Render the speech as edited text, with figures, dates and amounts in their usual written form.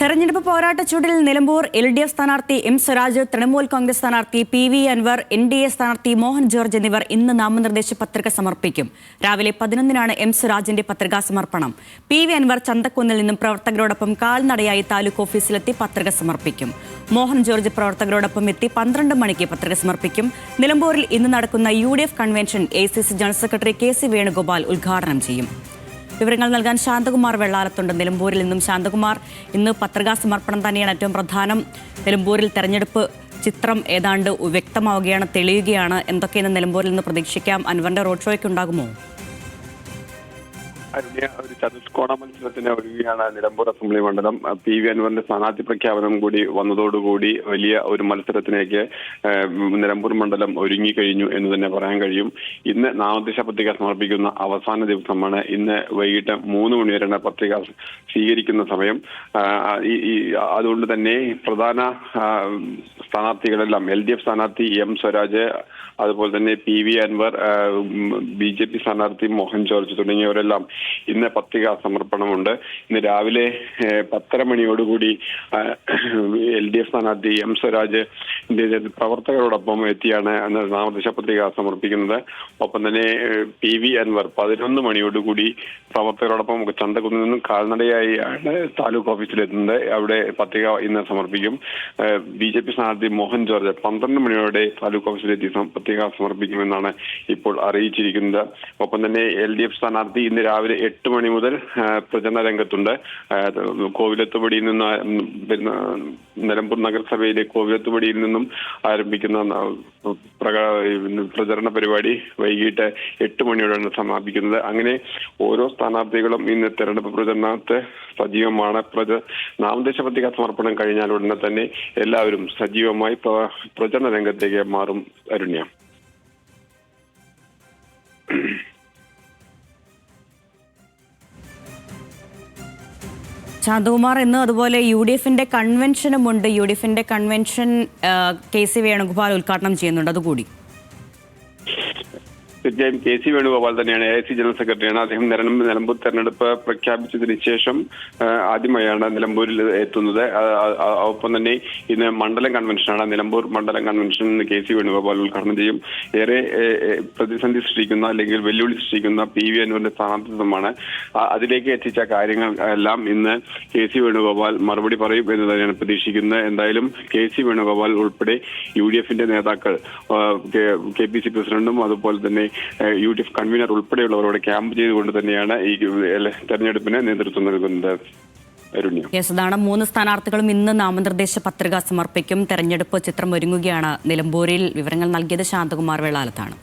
തെരഞ്ഞെടുപ്പ് പോരാട്ടച്ചൂടിൽ നിലമ്പൂർ LDF സ്ഥാനാർത്ഥി M Swaraj, Trinamool Congress സ്ഥാനാർത്ഥി PV അൻവർ, NDA സ്ഥാനാർത്ഥി മോഹൻ ജോർജ് എന്നിവർ ഇന്ന് നാമനിർദ്ദേശ പത്രിക സമർപ്പിക്കും. രാവിലെ 11-നാണ് M സ്വരാജിന്റെ പത്രികാ സമർപ്പണം. PV അൻവർ ചന്തക്കുന്നിൽ നിന്നും പ്രവർത്തകരോടൊപ്പം കാൽനടയായി താലൂക്ക് ഓഫീസിലെത്തി പത്രിക സമർപ്പിക്കും. മോഹൻ ജോർജ് പ്രവർത്തകരോടൊപ്പം എത്തി 12 മണിക്ക് പത്രിക സമർപ്പിക്കും. നിലമ്പൂരിൽ ഇന്ന് നടക്കുന്ന UDF convention ACC general secretary KC Venugopal ഉദ്ഘാടനം ചെയ്യും. വിവരങ്ങൾ നൽകാൻ ശാന്തകുമാർ വെള്ളാലത്തുണ്ട്. നിലമ്പൂരിൽ നിന്നും ശാന്തകുമാർ, ഇന്ന് പത്രികാ സമർപ്പണം തന്നെയാണ് ഏറ്റവും പ്രധാനം. നിലമ്പൂരിൽ തെരഞ്ഞെടുപ്പ് ചിത്രം ഏതാണ്ട് വ്യക്തമാവുകയാണ്, തെളിയുകയാണ്. എന്തൊക്കെയെന്ന് നിലമ്പൂരിൽ നിന്ന് പ്രതീക്ഷിക്കാം? അൻവറിന്റെ റോഡ് ഷോയ്ക്ക് ഉണ്ടാകുമോ? ഒരു ചതുഷ്കോണ മത്സരത്തിന് ഒരുങ്ങിയാണ് നിലമ്പൂർ അസംബ്ലി മണ്ഡലം. PV അൻവറിന്റെ സ്ഥാനാർത്ഥി പ്രഖ്യാപനം കൂടി വന്നതോടുകൂടി വലിയ ഒരു മത്സരത്തിലേക്ക് നിലമ്പൂർ മണ്ഡലം ഒരുങ്ങിക്കഴിഞ്ഞു എന്ന് തന്നെ പറയാൻ കഴിയും. ഇന്ന് നാമനിർദ്ദേശ പത്രിക സമർപ്പിക്കുന്ന അവസാന ദിവസമാണ്. ഇന്ന് വൈകിട്ട് 3 മണി വരെയാണ് പത്രിക സ്വീകരിക്കുന്ന സമയം. അതുകൊണ്ട് തന്നെ പ്രധാന സ്ഥാനാർത്ഥികളെല്ലാം LDF സ്ഥാനാർത്ഥി M സ്വരാജ്, അതുപോലെ തന്നെ PV അൻവർ, BJP സ്ഥാനാർത്ഥി മോഹൻ ജോർജ് തുടങ്ങിയവരെല്ലാം ഇന്ന് പത്രികാ സമർപ്പണമുണ്ട്. ഇന്ന് രാവിലെ 10:30 മണിയോടുകൂടി LDF സ്ഥാനാർത്ഥി M സ്വരാജ് പ്രവർത്തകരോടൊപ്പം എത്തിയാണ് നാമനിർദ്ദേശ പത്രിക സമർപ്പിക്കുന്നത്. ഒപ്പം തന്നെ PV അൻവർ 11 മണിയോടുകൂടി പ്രവർത്തകരോടൊപ്പം ചന്തക്കുന്നിൽ നിന്നും കാൽനടയായാണ് താലൂക്ക് ഓഫീസിലെത്തുന്നത്. അവിടെ പത്രിക ഇന്ന് സമർപ്പിക്കും. BJP സ്ഥാനാർത്ഥി മോഹൻ ജോർജ് 12 മണിയോടെ താലൂക്ക് ഓഫീസിലെത്തി പത്രിക സമർപ്പിക്കുമെന്നാണ് ഇപ്പോൾ അറിയിച്ചിരിക്കുന്നത്. ഒപ്പം തന്നെ LDF സ്ഥാനാർത്ഥി ഇന്ന് രാവിലെ 8 മണി മുതൽ പ്രചരണ രംഗത്തുണ്ട്. കോവിലത്തുപടിയിൽ നിന്ന് നിലമ്പൂർ നഗരസഭയിലെ കോവിലത്തുപടിയിൽ നിന്നും ആരംഭിക്കുന്ന പ്രചരണ പരിപാടി വൈകിട്ട് 8 മണിയോടെയാണ് സമാപിക്കുന്നത്. അങ്ങനെ ഓരോ സ്ഥാനാർത്ഥികളും ഇന്ന് തെരഞ്ഞെടുപ്പ് പ്രചരണത്തെ സജീവമാണ്. നാമനിർദ്ദേശ പത്രിക സമർപ്പണം കഴിഞ്ഞാൽ ഉടനെ തന്നെ എല്ലാവരും സജീവമായി പ്രചരണ രംഗത്തേക്ക് മാറും. അരുണ്യ. ശാന്തകുമാർ, ഇന്ന് അതുപോലെ UDFന്റെ കൺവെൻഷനുമുണ്ട്. UDFന്റെ കൺവെൻഷൻ KC വേണുഗോപാൽ ഉദ്ഘാടനം ചെയ്യുന്നുണ്ട്. അതുകൂടി തീർച്ചയായും KC വേണുഗോപാൽ തന്നെയാണ് AIC ജനറൽ സെക്രട്ടറിയാണ്. അദ്ദേഹം നിലമ്പൂർ തെരഞ്ഞെടുപ്പ് പ്രഖ്യാപിച്ചതിന് ശേഷം ആദ്യമായാണ് നിലമ്പൂരിൽ എത്തുന്നത്. ഒപ്പം തന്നെ ഇന്ന് മണ്ഡലം കൺവെൻഷനാണ്. നിലമ്പൂർ മണ്ഡലം കൺവെൻഷൻ KC വേണുഗോപാൽ ഉദ്ഘാടനം ചെയ്യും. ഏറെ പ്രതിസന്ധി സൃഷ്ടിക്കുന്ന അല്ലെങ്കിൽ വെല്ലുവിളി സൃഷ്ടിക്കുന്ന PV അൻവറിന്റെ സ്ഥാനാർത്ഥിത്വമാണ്. അതിലേക്ക് എത്തിച്ച കാര്യങ്ങൾ എല്ലാം ഇന്ന് KC വേണുഗോപാൽ മറുപടി പറയും എന്ന് തന്നെയാണ് പ്രതീക്ഷിക്കുന്നത്. എന്തായാലും KC വേണുഗോപാൽ ഉൾപ്പെടെ UDFന്റെ നേതാക്കൾ, KPC പ്രസിഡന്റും അതുപോലെ തന്നെ UDF കൺവീനർ ഉൾപ്പെടെയുള്ളവരോട് ക്യാമ്പ് ചെയ്തുകൊണ്ട് തന്നെയാണ് ഈ തെരഞ്ഞെടുപ്പിന് നേതൃത്വം നൽകുന്നത്. അതാണ് 3 സ്ഥാനാർത്ഥികളും ഇന്ന് നാമനിർദ്ദേശ പത്രിക സമർപ്പിക്കും. തെരഞ്ഞെടുപ്പ് ചിത്രം ഒരുങ്ങുകയാണ് നിലമ്പൂരിൽ. വിവരങ്ങൾ നൽകിയത് ശാന്തകുമാർ വെള്ളാലത്താണ്.